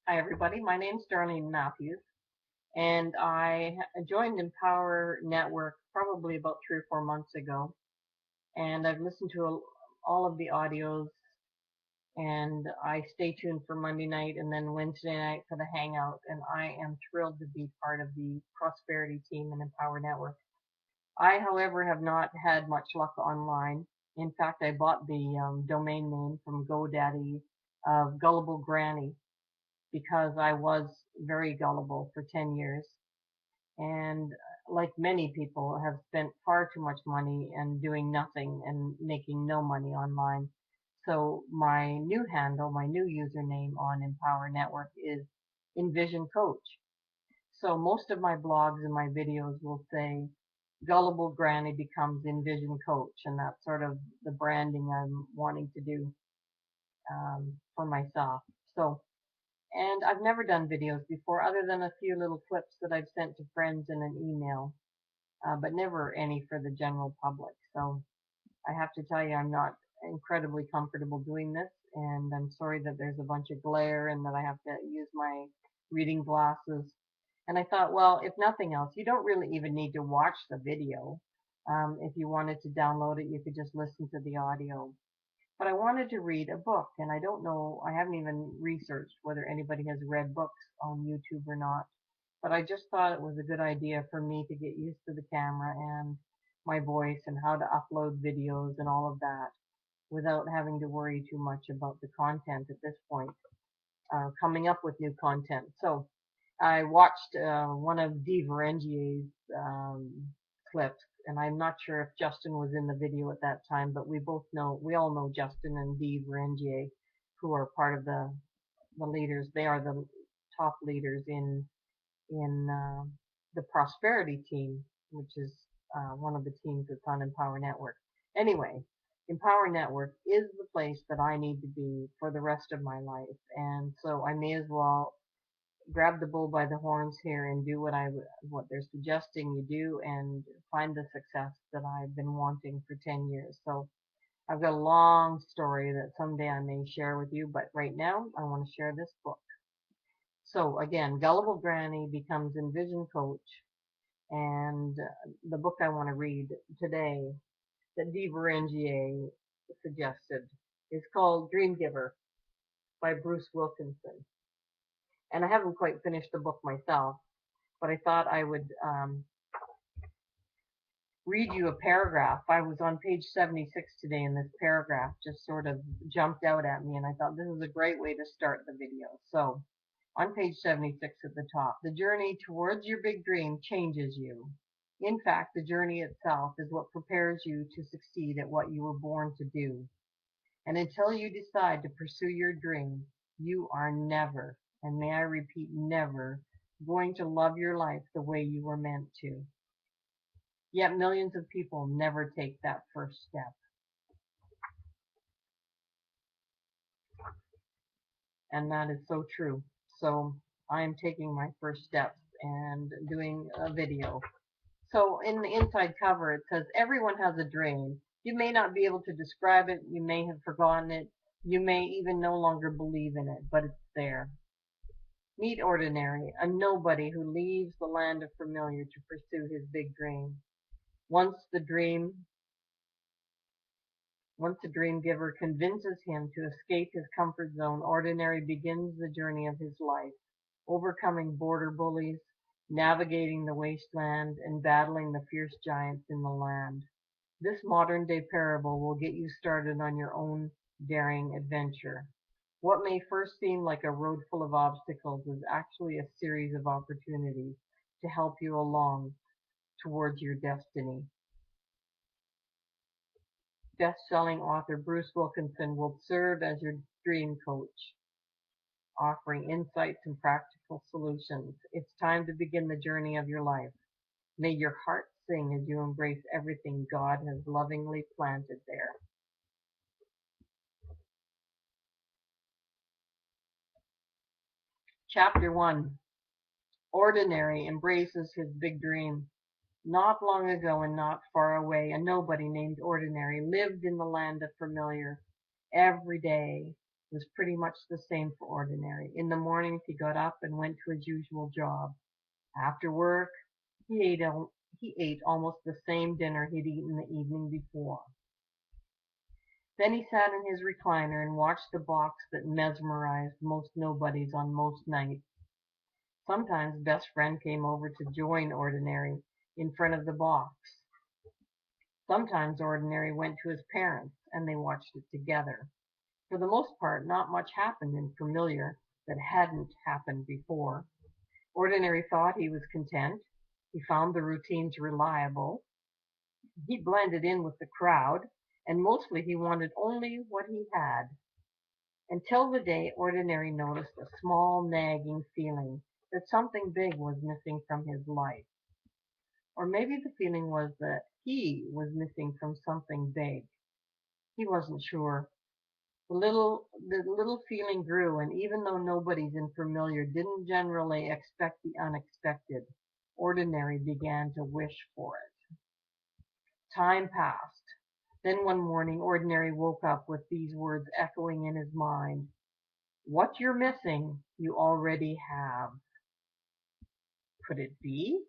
Hi, everybody. My name's Darlene Matthews, and I joined Empower Network probably about 3 or 4 months ago. And I've listened to all of the audios, and I stay tuned for Monday night and then Wednesday night for the Hangout. And I am thrilled to be part of the prosperity team in Empower Network. I, however, have not had much luck online. In fact, I bought the domain name from GoDaddy of Gullible Granny because I was very gullible for 10 years and like many people have spent far too much money and doing nothing and making no money online. So my new handle, my new username on Empower Network is Envision Coach. So most of my blogs and my videos will say Gullible Granny becomes Envision Coach, and that's sort of the branding I'm wanting to do for myself. So and I've never done videos before other than a few little clips that I've sent to friends in an email, but never any for the general public. So I have to tell you, I'm not incredibly comfortable doing this, and I'm sorry that there's a bunch of glare and that I have to use my reading glasses. And I thought, well, if nothing else, you don't really even need to watch the video. If you wanted to download it, you could just listen to the audio. But I wanted to read a book, and I don't know, I haven't even researched whether anybody has read books on YouTube or not. But I just thought it was a good idea for me to get used to the camera and my voice and how to upload videos and all of that without having to worry too much about the content at this point, coming up with new content. So I watched one of Dee Varengier's clips, and I'm not sure if Justin was in the video at that time, but we all know Justin and Dee Varengier, who are part of the leaders. They are the top leaders in the prosperity team, which is one of the teams that's on Empower Network. Anyway, Empower Network is the place that I need to be for the rest of my life, and so I may as well grab the bull by the horns here and do what they're suggesting you do and find the success that I've been wanting for 10 years. So I've got a long story that someday I may share with you, but right now I want to share this book. So again, Gullible Granny becomes Envision Coach, and the book I want to read today that Dee Varengier suggested is called Dream Giver by Bruce Wilkinson. And I haven't quite finished the book myself, but I thought I would read you a paragraph. I was on page 76 today, and this paragraph just sort of jumped out at me, and I thought this is a great way to start the video. So, on page 76 at the top, the journey towards your big dream changes you. In fact, the journey itself is what prepares you to succeed at what you were born to do. And until you decide to pursue your dream, you are never, and may I repeat, never, going to love your life the way you were meant to. Yet millions of people never take that first step. And that is so true. So I am taking my first steps and doing a video. So in the inside cover, it says, everyone has a dream. You may not be able to describe it. You may have forgotten it. You may even no longer believe in it, but it's there. Meet Ordinary, a nobody who leaves the land of familiar to pursue his big dream. Once the dream giver convinces him to escape his comfort zone, Ordinary begins the journey of his life, overcoming border bullies, navigating the wasteland, and battling the fierce giants in the land. This modern-day parable will get you started on your own daring adventure. What may first seem like a road full of obstacles is actually a series of opportunities to help you along towards your destiny. Best-selling author Bruce Wilkinson will serve as your dream coach, offering insights and practical solutions. It's time to begin the journey of your life. May your heart sing as you embrace everything God has lovingly planted there. Chapter 1. Ordinary embraces his big dream. Not long ago and not far away, a nobody named Ordinary lived in the land of familiar. Every day, was pretty much the same for Ordinary. In the mornings, he got up and went to his usual job. After work, he ate, he ate almost the same dinner he'd eaten the evening before. Then he sat in his recliner and watched the box that mesmerized most nobodies on most nights. Sometimes Best Friend came over to join Ordinary in front of the box. Sometimes Ordinary went to his parents and they watched it together. For the most part, not much happened in Familiar that hadn't happened before. Ordinary thought he was content. He found the routines reliable. He blended in with the crowd, and mostly he wanted only what he had. Until the day Ordinary noticed a small nagging feeling that something big was missing from his life. Or maybe the feeling was that he was missing from something big. He wasn't sure. The little feeling grew, and even though nobody's in Familiar didn't generally expect the unexpected, Ordinary began to wish for it. Time passed. Then one morning, Ordinary woke up with these words echoing in his mind. What you're missing, you already have. Could it be?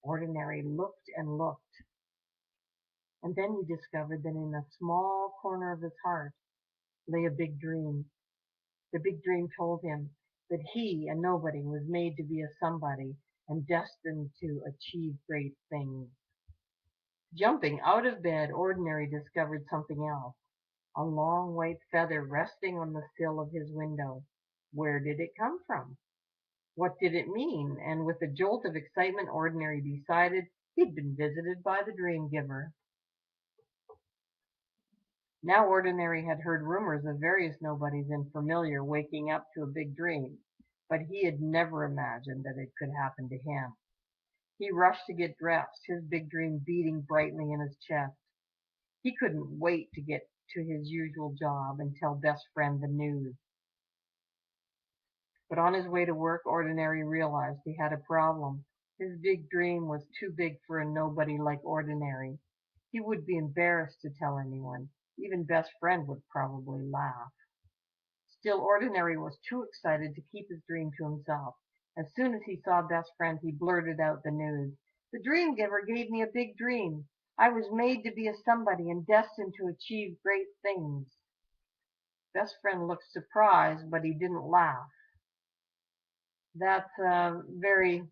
Ordinary looked and looked, and then he discovered that in a small corner of his heart lay a big dream. The big dream told him that he, a nobody, was made to be a somebody and destined to achieve great things. Jumping out of bed, Ordinary discovered something else. A long white feather resting on the sill of his window. Where did it come from? What did it mean? And with a jolt of excitement, Ordinary decided he'd been visited by the dream giver. Now Ordinary had heard rumors of various nobodies in Familiar waking up to a big dream, but he had never imagined that it could happen to him. He rushed to get dressed, his big dream beating brightly in his chest. He couldn't wait to get to his usual job and tell Best Friend the news. But on his way to work, Ordinary realized he had a problem. His big dream was too big for a nobody like Ordinary. He would be embarrassed to tell anyone. Even Best Friend would probably laugh. Still, Ordinary was too excited to keep his dream to himself. As soon as he saw Best Friend, he blurted out the news. The dream giver gave me a big dream. I was made to be a somebody and destined to achieve great things. Best Friend looked surprised, but he didn't laugh. That's very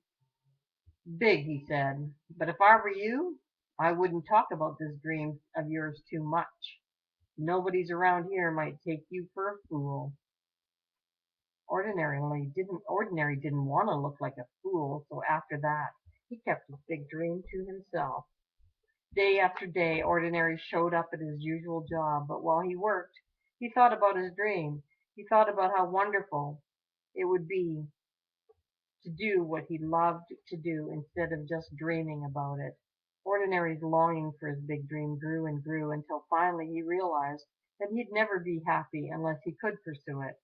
big, he said. But if I were you, I wouldn't talk about this dream of yours too much. Nobody's around here might take you for a fool. Ordinary didn't want to look like a fool, so after that, he kept his big dream to himself. Day after day, Ordinary showed up at his usual job, but while he worked, he thought about his dream. He thought about how wonderful it would be to do what he loved to do instead of just dreaming about it. Ordinary's longing for his big dream grew and grew until finally he realized that he'd never be happy unless he could pursue it.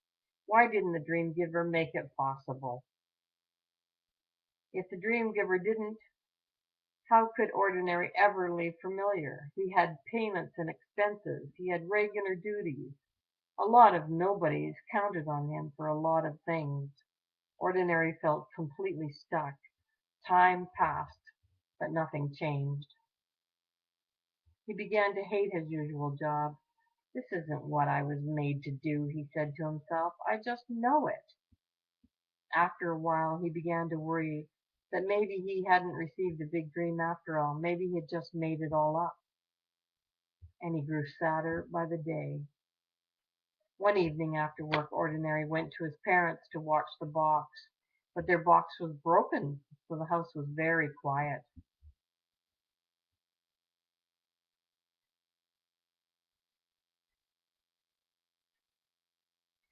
Why didn't the dream giver make it possible? If the dream giver didn't, how could Ordinary ever leave Familiar? He had payments and expenses. He had regular duties. A lot of nobodies counted on him for a lot of things. Ordinary felt completely stuck. Time passed, but nothing changed. He began to hate his usual job. This isn't what I was made to do, he said to himself. I just know it. After a while, he began to worry that maybe he hadn't received a big dream after all. Maybe he had just made it all up. And he grew sadder by the day. One evening after work, Ordinary went to his parents to watch the box, but their box was broken, so the house was very quiet.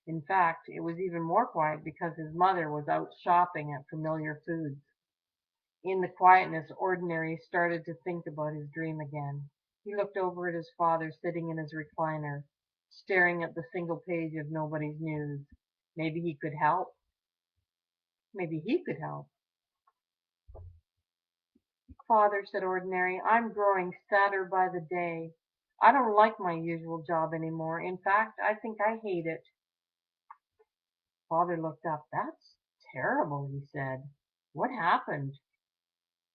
In fact, it was even more quiet because his mother was out shopping at Familiar Foods. In the quietness, Ordinary started to think about his dream again. He looked over at his father sitting in his recliner, staring at the single page of Nobody's News. Maybe he could help. Maybe he could help. Father, said Ordinary, I'm growing sadder by the day. I don't like my usual job anymore. In fact, I think I hate it. Father looked up. That's terrible, he said. What happened?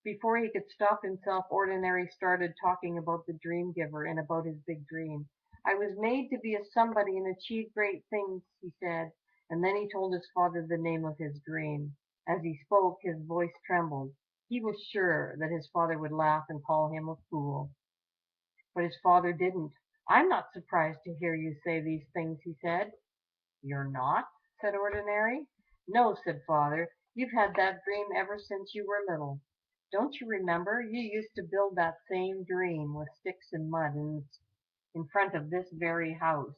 Before he could stop himself, Ordinary started talking about the dream giver and about his big dream. I was made to be a somebody and achieve great things, he said, and then he told his father the name of his dream. As he spoke, his voice trembled. He was sure that his father would laugh and call him a fool. But his father didn't. I'm not surprised to hear you say these things, he said. You're not? Said Ordinary. No, said Father. You've had that dream ever since you were little. Don't you remember? You used to build that same dream with sticks and mud in front of this very house.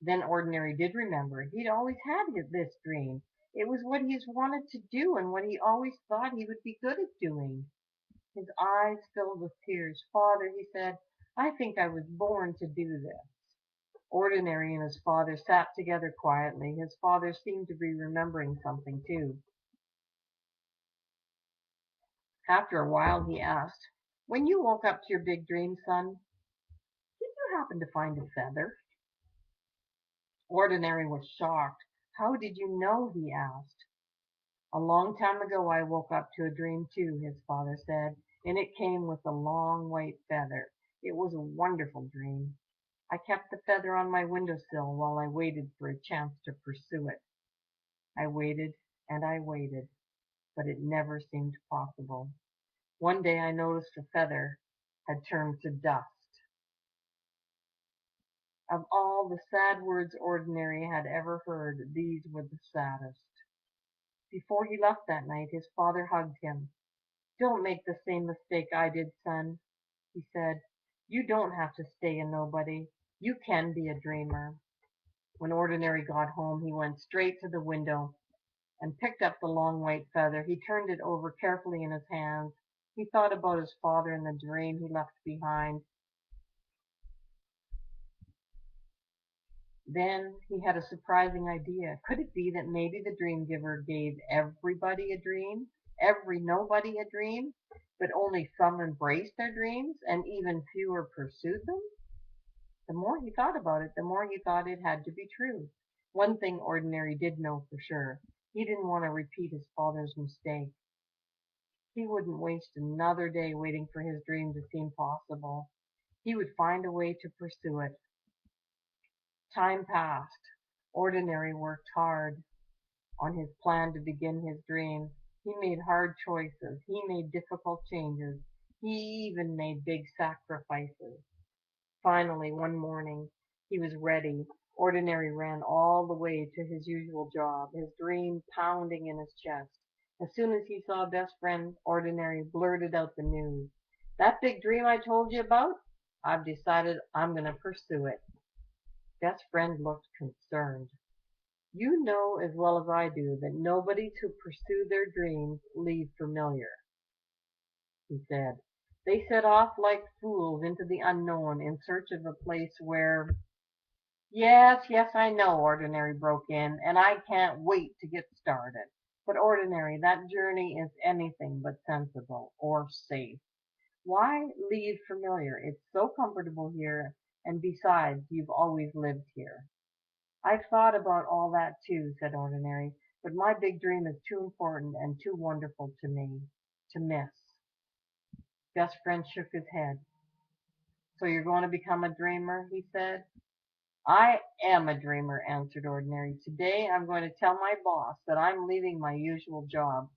Then Ordinary did remember. He'd always had this dream. It was what he's wanted to do and what he always thought he would be good at doing. His eyes filled with tears. Father, he said, I think I was born to do this. Ordinary and his father sat together quietly. His father seemed to be remembering something too. After a while he asked, when you woke up to your big dream, son, did you happen to find a feather? Ordinary was shocked. How did you know? He asked. A long time ago I woke up to a dream too, his father said, and it came with a long white feather. It was a wonderful dream. I kept the feather on my windowsill while I waited for a chance to pursue it. I waited and I waited, but it never seemed possible. One day I noticed the feather had turned to dust. Of all the sad words Ordinary had ever heard, these were the saddest. Before he left that night, his father hugged him. Don't make the same mistake I did, son, he said. You don't have to stay a nobody. You can be a dreamer. When Ordinary got home, he went straight to the window and picked up the long white feather. He turned it over carefully in his hands. He thought about his father and the dream he left behind. Then he had a surprising idea. Could it be that maybe the dream giver gave everybody a dream, every nobody a dream, but only some embraced their dreams and even fewer pursued them? The more he thought about it, the more he thought it had to be true. One thing Ordinary did know for sure. He didn't want to repeat his father's mistake. He wouldn't waste another day waiting for his dream to seem possible. He would find a way to pursue it. Time passed. Ordinary worked hard on his plan to begin his dream. He made hard choices. He made difficult changes. He even made big sacrifices. Finally, one morning, he was ready. Ordinary ran all the way to his usual job, his dream pounding in his chest. As soon as he saw Best Friend, Ordinary blurted out the news. That big dream I told you about? I've decided I'm going to pursue it. Best Friend looked concerned. You know as well as I do that nobody who pursue their dreams leave familiar, he said. They set off like fools into the unknown in search of a place where... Yes, yes, I know, Ordinary broke in, and I can't wait to get started. But Ordinary, that journey is anything but sensible or safe. Why leave familiar? It's so comfortable here, and besides, you've always lived here. I've thought about all that too, said Ordinary, but my big dream is too important and too wonderful to me to miss. Best Friend shook his head. So you're going to become a dreamer, he said. I am a dreamer, answered Ordinary. Today I'm going to tell my boss that I'm leaving my usual job.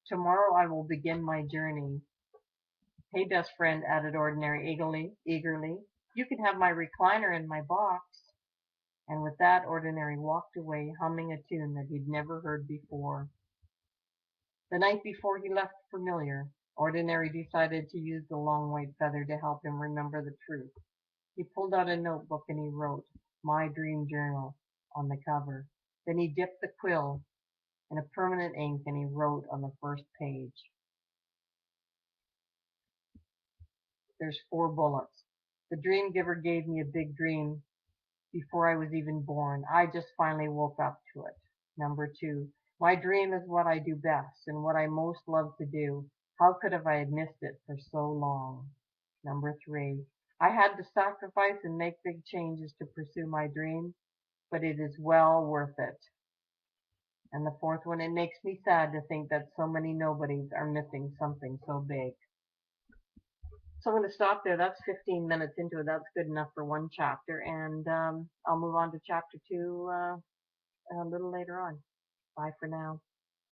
Tomorrow I will begin my journey. Hey, Best Friend, added Ordinary eagerly. You can have my recliner in my box. And with that, Ordinary walked away, humming a tune that he'd never heard before. The night before he left Familiar, Ordinary decided to use the long white feather to help him remember the truth. He pulled out a notebook and he wrote, My Dream Journal, on the cover. Then he dipped the quill in a permanent ink and he wrote on the first page. There's 4 bullets. The dream giver gave me a big dream before I was even born. I just finally woke up to it. Number 2, my dream is what I do best and what I most love to do. How could have I missed it for so long? Number 3, I had to sacrifice and make big changes to pursue my dream, but it is well worth it. And the fourth one, it makes me sad to think that so many nobodies are missing something so big. So I'm going to stop there. That's 15 minutes into it. That's good enough for one chapter. And I'll move on to chapter two a little later on. Bye for now.